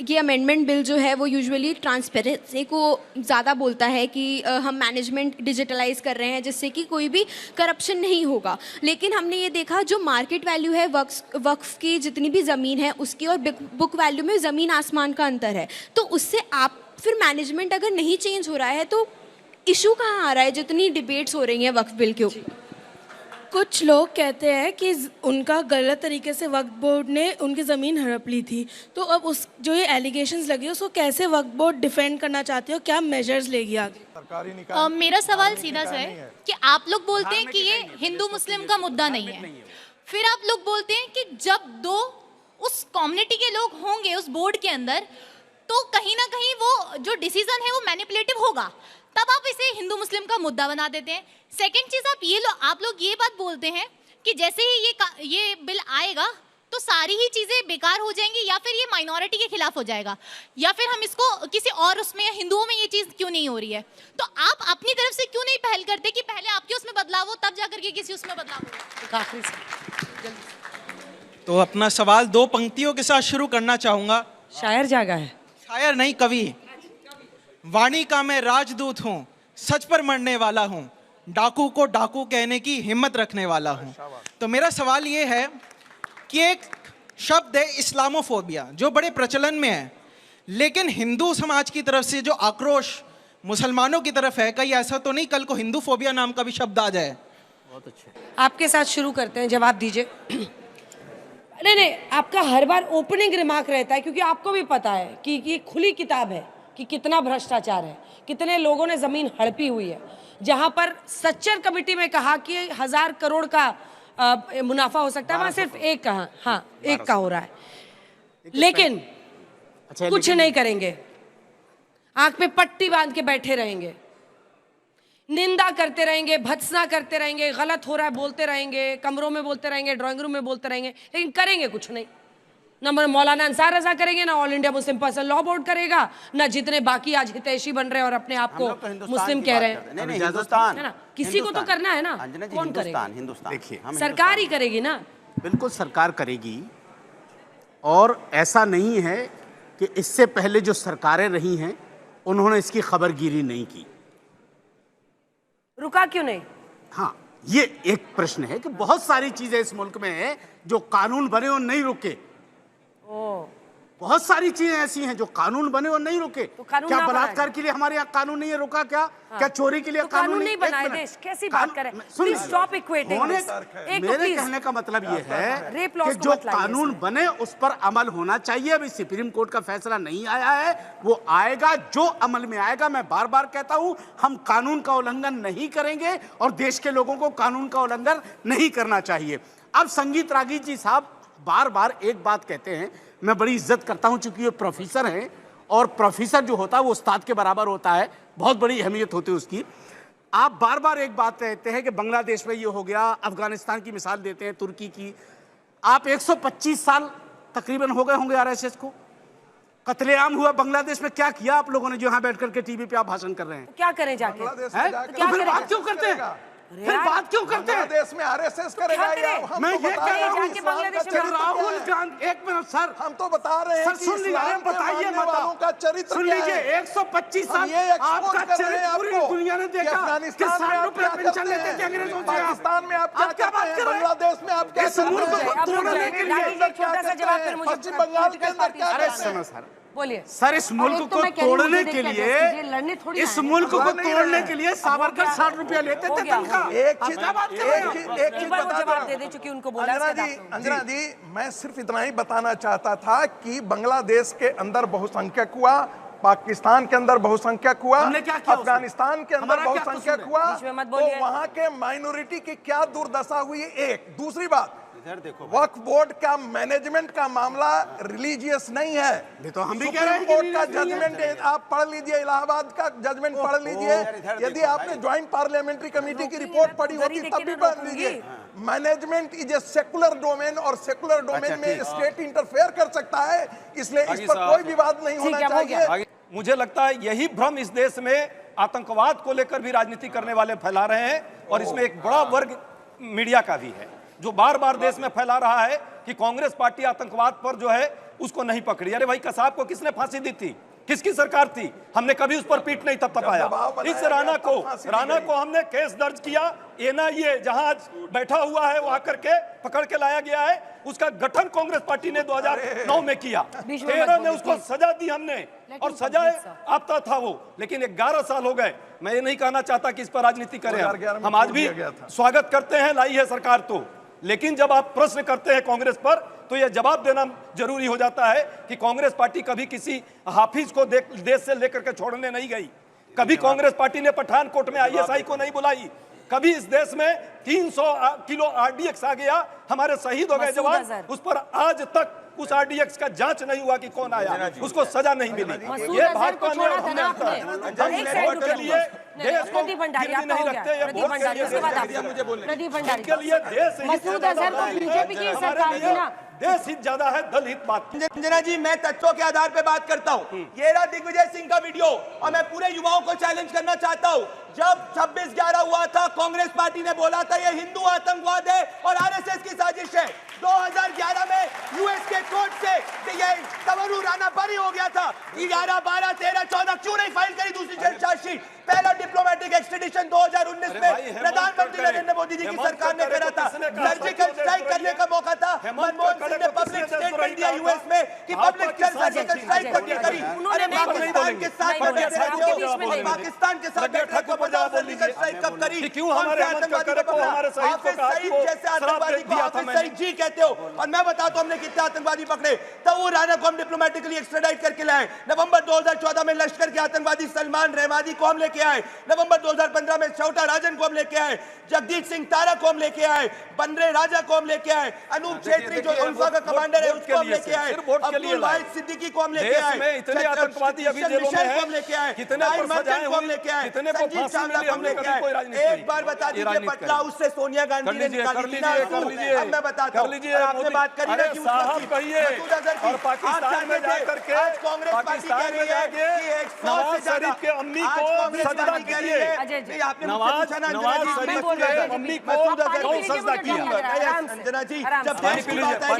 ये अमेंडमेंट बिल जो है वो यूजुअली ट्रांसपेरेंसी को ज़्यादा बोलता है कि हम मैनेजमेंट डिजिटलाइज कर रहे हैं जिससे कि कोई भी करप्शन नहीं होगा, लेकिन हमने ये देखा जो मार्केट वैल्यू है वक्फ की जितनी भी ज़मीन है उसकी और बुक वैल्यू में ज़मीन आसमान का अंतर है। तो उससे आप फिर मैनेजमेंट अगर नहीं चेंज हो रहा है तो इशू कहाँ आ रहा है जितनी डिबेट्स हो रही हैं वक्फ बिल के ऊपर? कुछ लोग कहते हैं कि उनका गलत तरीके से वक्फ बोर्ड ने उनकी ज़मीन हड़प ली थी, तो अब उस जो ये एलिगेशंस लगे उसको कैसे वक्फ बोर्ड डिफेंड करना चाहते हो, क्या मेजर्स लेगी आगे? मेरा सवाल सीधा सा है कि आप लोग बोलते हैं कि ये हिंदू मुस्लिम का मुद्दा नहीं है, फिर आप लोग बोलते हैं कि जब दो उस कम्युनिटी के लोग होंगे उस बोर्ड के अंदर तो कहीं ना कहीं वो जो डिसीजन है वो मैनिपुलेटिव होगा, तब आप इसे हिंदू मुस्लिम का मुद्दा बना देते हैं। सेकंड चीज आप लोग ये बात बोलते हैं कि जैसे ही ये बिल आएगा तो सारी ही चीजें बेकार हो जाएंगी या फिर ये माइनॉरिटी के खिलाफ हो जाएगा या फिर हम इसको किसी और उसमें हिंदुओं में ये चीज क्यों नहीं हो रही है, तो आप अपनी तरफ से क्यों नहीं पहल करते कि पहले आपके उसमें बदलाव हो तब जाकर के किसी उसमें बदलाव हो? तो अपना सवाल 2 पंक्तियों के साथ शुरू करना चाहूंगा। शायर जागा है, शायर नहीं कवि। वाणी का मैं राजदूत हूँ, सच पर मरने वाला हूँ, डाकू को डाकू कहने की हिम्मत रखने वाला हूँ। तो मेरा सवाल ये है कि एक शब्द है इस्लामोफोबिया जो बड़े प्रचलन में है, लेकिन हिंदू समाज की तरफ से जो आक्रोश मुसलमानों की तरफ है, कहीं ऐसा तो नहीं कल को हिंदू फोबिया नाम का भी शब्द आ जाए? बहुत अच्छा। आपके साथ शुरू करते हैं, जवाब दीजिए। नहीं, आपका हर बार ओपनिंग रिमार्क रहता है क्योंकि आपको भी पता है कि ये खुली किताब है कि कितना भ्रष्टाचार है, कितने लोगों ने जमीन हड़पी हुई है। जहां पर सच्चर कमेटी में कहा कि 1000 करोड़ का मुनाफा हो सकता है, वहां सिर्फ एक कहा, हाँ 1 का हो रहा है, लेकिन कुछ नहीं करेंगे, आंख पे पट्टी बांध के बैठे रहेंगे, निंदा करते रहेंगे, भत्सना करते रहेंगे, गलत हो रहा है बोलते रहेंगे, कमरों में बोलते रहेंगे, ड्राइंग रूम में बोलते रहेंगे, लेकिन करेंगे कुछ नहीं। ना मौलाना अंसार रजा करेंगे, ना all India Muslim personal law board करेगा, ना जितने बाकी आज हितैषी बन रहे हैं और अपने आप को मुस्लिम कह रहे हैं। नहीं, हिंदुस्तान है ना, किसी को तो करना है ना, कौन करेगा? हिंदुस्तान देखिए, सरकार ही करेगी ना। बिल्कुल सरकार करेगी, और ऐसा नहीं है कि इससे पहले जो सरकारें रही हैं उन्होंने इसकी खबरगिरी नहीं की। रुका क्यों नहीं? हाँ, ये एक प्रश्न है कि बहुत सारी चीजें इस मुल्क में है जो कानून बने और नहीं रुके। बहुत सारी चीजें ऐसी हैं जो कानून बने और नहीं रुके। तो क्या बलात्कार के लिए हमारे यहाँ कानून नहीं है, रुका क्या? हाँ। क्या चोरी के लिए तो कानून नहीं बनाए? देश कैसी बात करें? Please stop equating. मेरे कहने का मतलब ये है कि जो कानून बने उस पर अमल होना चाहिए। अभी सुप्रीम कोर्ट का फैसला नहीं आया है, वो आएगा, जो अमल में आएगा। मैं बार बार कहता हूं, हम कानून का उल्लंघन नहीं करेंगे और देश के लोगों को कानून का उल्लंघन नहीं करना चाहिए। अब संगीत रागी जी साहब बार बार एक बात कहते हैं, मैं बड़ी इज्जत करता हूं चूंकि ये प्रोफेसर हैं, और प्रोफेसर जो होता है वो उस्ताद के बराबर होता है, बहुत बड़ी अहमियत होती है उसकी। आप बार बार एक बात कहते हैं कि बांग्लादेश में ये हो गया, अफगानिस्तान की मिसाल देते हैं, तुर्की की। आप 125 साल तकरीबन हो गए होंगे आरएसएस को, कत्लेआम हुआ बांग्लादेश में, क्या किया आप लोगों ने जो यहाँ बैठ करके टीवी पे आप भाषण कर रहे हैं? क्या करें जाके? तो फिर बात क्यों करते हैं? फिर बात क्यों करते हैं? देश में आरएसएस करेगा या मैं ये कह रहा हूं, राहुल गांधी, एक मिनट सर, हम तो बता रहे हैं सुन लीजिए, बताइए वालों का चरित्र सुन लीजिए। 125 साल आपका चरित्र पूरी दुनिया ने देखा। अफगानिस्तान में आप क्या पेंशन लेते थे अंग्रेजों से? पाकिस्तान में आप क्या करते हैं? बांग्लादेश में आप क्या करते हैं? तोड़ने के लिए छोटा सा जवाब फिर मुझे पश्चिम बंगाल के अंदर क्या करते हैं? सर बोलिए सर, इस मुल्क को तोड़ने के लिए, इस मुल्क को तोड़ने के लिए सावरकर 60 रुपया लेते थे तनख्वाह। एक चीज जवाब दे दे, चूंकि उनको बोला। अंजना जी, मैं सिर्फ इतना ही बताना चाहता था कि बांग्लादेश के अंदर बहुसंख्यक हुआ, पाकिस्तान के अंदर बहुसंख्यक हुआ, अफगानिस्तान के अंदर बहुसंख्यक हुआ, तो वहां के माइनॉरिटी की क्या दुर्दशा हुई। एक दूसरी बात, वक्फ बोर्ड का मैनेजमेंट का मामला रिलीजियस नहीं है। तो हम भी कह रहे हैं कोर्ट का जजमेंट आप पढ़ लीजिए, इलाहाबाद का जजमेंट पढ़ लीजिए। यदि आपने ज्वाइंट पार्लियामेंट्री कमेटी की रिपोर्ट पढ़ी होती तब भी पढ़ लीजिए। Management is a secular domain, और सेकुलर डोमेन में स्टेट इंटरफेयर कर सकता है, इसलिए इस पर कोई विवाद नहीं होना चाहिए। मुझे लगता है यही भ्रम इस देश में आतंकवाद को लेकर भी राजनीति करने वाले फैला रहे हैं, और इसमें एक बड़ा वर्ग मीडिया का भी है जो बार बार देश में फैला रहा है कि कांग्रेस पार्टी आतंकवाद पर जो है उसको नहीं पकड़ी। अरे भाई कसाब को किसने फांसी दी थी? किसकी सरकार थी? हमने कभी उस पर पीठ नहीं थपथपाया। इस राणा को हमने केस दर्ज किया, एनआईए जहां बैठा हुआ है वो आकर के पकड़ के लाया गया है। उसका गठन कांग्रेस पार्टी ने 2009 में किया, 13 में उसको सजा दी हमने और सजाए आता था वो, लेकिन 11 साल हो गए। मैं ये नहीं कहना चाहता कि इस पर राजनीति करें, हम आज भी स्वागत करते हैं, लाई है सरकार तो, लेकिन जब आप प्रश्न करते हैं कांग्रेस पर तो यह जवाब देना जरूरी हो जाता है कि कांग्रेस पार्टी कभी किसी हाफिज को देश से लेकर के छोड़ने नहीं गई। कभी कांग्रेस पार्टी ने पठानकोट में आईएसआई को नहीं बुलाई। कभी इस देश में 300 किलो आरडीएक्स आ गया, हमारे शहीद हो गए जवान, उस पर आज तक उस आरडीएक्स का जांच नहीं हुआ कि कौन आया, उसको सजा नहीं मिली। ये भाजपा ने वोट के लिए देश को गिरवी नहीं रखते, ये वोट के लिए देश हित ज्यादा है, दल हित बात। अंजना जी, मैं तथ्यों के आधार पे बात करता हूँ। ये रहा दिग्विजय सिंह का वीडियो और मैं पूरे युवाओं को चैलेंज करना चाहता हूँ। जब 26/11 हुआ था, कांग्रेस पार्टी ने बोला था ये हिंदू आतंकवाद है और आरएसएस की साजिश है। 2011 में यूएस के कोर्ट से ये तंवरू राणा बरी हो गया था। 11, 12, 13, 14 क्यों नहीं फाइल करी दूसरी चार्जशीट? पहला डिप्लोमेटिक एक्सट्रेडिशन 2019 में प्रधानमंत्री नरेंद्र मोदी जी की सरकार ने करा था। सर्जिकल स्ट्राइक करने का मौका था, मनमोहन सिंह ने पब्लिक स्टेटमेंट दिया यूएस में कि पब्लिक सर्जिकल स्ट्राइक करके करी। अरे पाकिस्तान के साथ पाकिस्तान के साथ सर्जिकल स्ट्राइक कब करी? क्यों हमारे आतंकवादी को हमारे शहीद जैसे आतंकवादी को हाफिज सईद जी कहते हो? और मैं बताता हूं हमने कितने आतंकवादी पकड़े। तब वो राणा को हम डिप्लोमेटिकली एक्स्ट्राडाइट करके लाए। नवंबर 2014 में लश्कर के आतंकवादी सलमान रहमादी को हम लेके आए। नवंबर 2015 में छोटा राजन को हम लेके आए। जगदीश सिंह तारा को हम लेके आए। बनरे राजा को हम लेके आए। अनूप छेत्री जो उल्फा का कमांडर है उसको हम लेके आए। अब्दुल वाहिद सिद्दीकी को हम लेके आए। इतने आतंकवादी अभी जेलों में हैं, हम लेके आए। कितने पर सजाएं हुई, हम लेके आए। कितने को फांसी मिली, हमने कभी कोई राजनीति नहीं। एक बार बता दीजिए पटना उससे सोनिया गांधी ने निकाली। कर लीजिए, अब मैं बताता हूं, आपने बात करी ना कि साहब कहिए और पाकिस्तान में जाकर के कांग्रेस पार्टी कह रही है कि नवाज शरीफ के अम्मी को सजदा कीजिए। नवाज शरीफ के अम्मी को कौन सजदा किया? अंजना जी, जब देश की बात आई,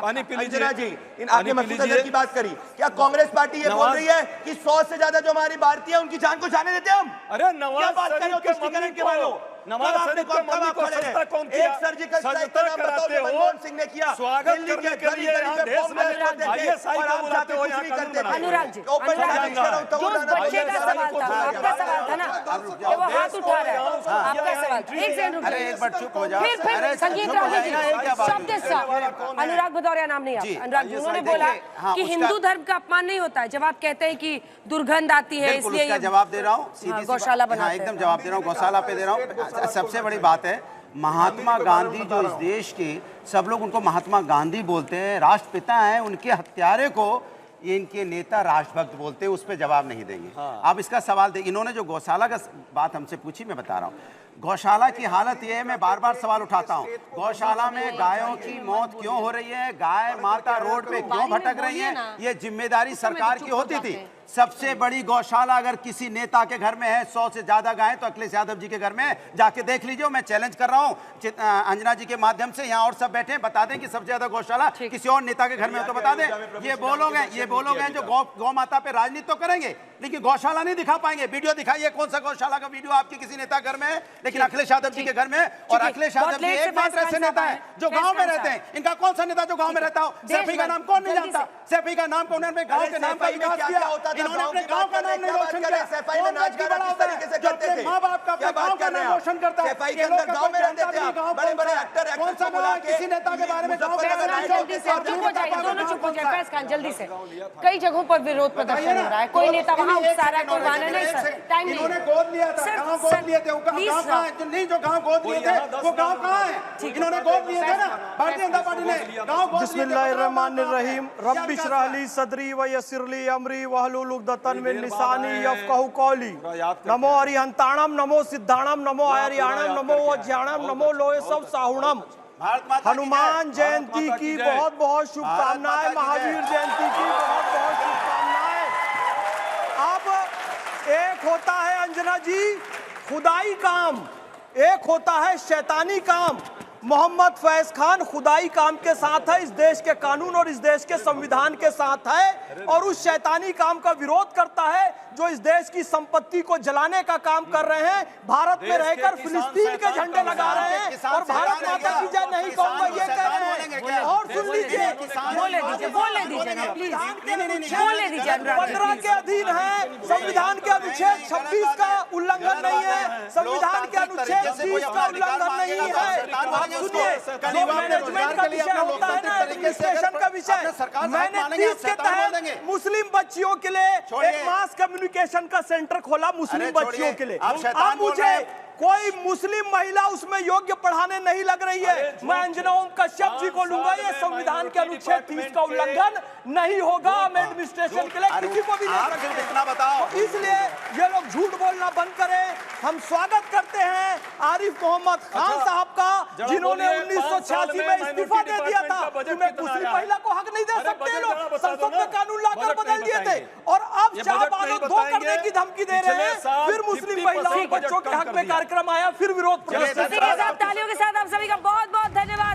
पानी पी लीजिए। अंजना जी, आपने मसूद अजहर की बात करी, क्या कांग्रेस पार्टी ये बोल रही है कि 100 से ज्यादा जो हमारी भारतीय उनकी जान को जाने देते हम? अरे नवाज शरीफ के मम्मी को, नवाज शरीफ के मम्मी को सजदा कौन किया? एक सर्जिकल स्ट्राइक का नाम बताओ मनमोहन सिंह ने किया। स्वागत करने के लिए यहाँ देश में आईएसआई को बुलाते हो, यहाँ कानून बनाते हो। अनुराग जी, जो उस बच्चे का सवाल था, आपका सवाल था ना, वो हाथ उठा रहा है, आपका सवाल। एक सेकंड रुकिए, एक बार चुप हो जाओ। फिर संगीत राजे जी शब्द अनुराग भदौरिया नाम नहीं आता, अनुराग जी, उन्होंने बोला कि हिंदू धर्म का अपमान नहीं होता है। जब आप कहते हैं कि दुर्गंध आती है इसलिए जवाब दे रहा हूँ, गौशाला बनाते हैं, एकदम जवाब दे रहा हूँ, गौशाला पे दे रहा हूँ। सबसे बड़ी बात है महात्मा गांधी जो इस देश के, सब लोग उनको महात्मा गांधी बोलते हैं, राष्ट्रपिता हैं, उनके हत्यारे को ये इनके नेता राष्ट्रभक्त बोलते हैं, उस पर जवाब नहीं देंगे। आप इसका सवाल दें, इन्होंने जो गौशाला का बात हमसे पूछी, मैं बता रहा हूँ। गौशाला की हालत ये है, मैं बार बार सवाल उठाता हूँ, गौशाला में गायों की मौत क्यों हो रही है, गाय माता रोड पे क्यों भटक रही है, ये जिम्मेदारी सरकार की होती थी। सबसे बड़ी गौशाला अगर किसी नेता के घर में है, 100 से ज्यादा गायें, तो अखिलेश यादव जी के घर में जाके देख लीजिए। मैं चैलेंज कर रहा हूँ अंजना जी के माध्यम से, यहाँ और सब बैठे हैं, बता दें कि सबसे ज्यादा गौशाला किसी और नेता के घर में हो तो बता दें। ये बोलोगे जो गौ माता पे राजनीति तो करेंगे लेकिन गौशाला नहीं दिखा पाएंगे। वीडियो दिखाइए, कौन सा गौशाला का वीडियो आपके किसी नेता घर में है, लेकिन अखिलेश यादव जी के घर में। और अखिलेश यादव जी एकमात्र ऐसे नेता है जो गांव में रहते हैं। इनका कौन सा नेता जो गांव में रहता हो? सैफी का नाम कौन नहीं जानता? सैफी का नाम कौन, उन्होंने गांव के नाम का विकास किया, इन्होंने अपने गांव का नाम नहीं रोशन किया। सफाई में नाच गाना किस तरीके से करते थे? माँ बाप का अपने गांव का नाम रोशन करता है। सफाई के अंदर गांव में रहते थे, बड़े बड़े एक्टर कौन सा गांव, किसी नेता के बारे में गांव के बारे में जल्दी से चुप हो जाइए, दोनों चुप हो जाए। फैज खान जल्दी से, कई जगहों पर विरोध प्रदर्शन हो रहा है, कोई नेता वहां उकसा रहा है, कोई वहां नहीं। सर टाइम नहीं, इन्होंने गोद लिया था, गांव गोद लिए थे, गांव कहां है? नहीं, जो गांव गोद लिए थे वो गांव कहां है? इन्होंने गोद लिए थे ना भारतीय जनता पार्टी ने गांव गोद। बिस्मिल्लाहिर्रहमानिर्रहीम, रब्बि इश्रह ली सदरी व यस्सिर ली अमरी वहलुल उक़दतन मिन लिसानी यफ़क़हू क़ौली। नमो अरिहंताणम, नमो सिद्धाणम, नमो आर्याणम, नमो वज्याणम, नमो लोहे सब साहुणम। हनुमान जयंती की बहुत बहुत शुभकामनाएं, महावीर जयंती की बहुत बहुत शुभकामनाएं। अब एक होता है अंजना जी खुदाई काम, एक होता है शैतानी काम। मोहम्मद फैज खान खुदाई काम के साथ है, इस देश के कानून और इस देश के संविधान के साथ है और उस शैतानी काम का विरोध करता है जो इस देश की संपत्ति को जलाने का काम कर रहे हैं, भारत में रहकर फिलिस्तीन के झंडे लगा रहे हैं और भारत माता की जय नहीं कहूंगा ये कह रहे हैं। और सुन लीजिए, बोले दीजिए ना प्लीज, बोले दीजिए। 15 के अधीन है, संविधान के अनुच्छेद 26 का उल्लंघन नहीं है, संविधान के अनुच्छेद 30 का उल्लंघन नहीं है। सुनिए, जो मैनेजमेंट का विषय होता है ना, एडमिनिस्ट्रेशन का विषय, मैंने 30 के तहत मुस्लिम बच्चियों के लिए एक मास कम्युनिकेशन का सेंटर खोला मुस्लिम बच्चियों के लिए। अब मुझे कोई मुस्लिम महिला उसमें योग्य पढ़ाने नहीं लग रही है, मैं अंजना ओम कश्यप जी को लूंगा, ये संविधान के अनुच्छेद 30 का उल्लंघन नहीं होगा। हम एडमिनिस्ट्रेशन के लिए किसी को भी नहीं इतना बताओ, इसलिए ये लोग झूठ बोलना बंद करें। हम स्वागत करते हैं आरिफ मोहम्मद खान साहब का, जिन्होंने 1986 में इस्तीफा दे दिया था। उन्हें मुस्लिम महिला को हक नहीं दे सकते लोग, संसद में कानून लाकर बदल दिए थे और अब शाहबानो 2 करने की धमकी दे रहे हैं। फिर मुस्लिम महिलाओं बच्चों के हक में कार्यक्रम आया, फिर विरोध प्रदर्शन।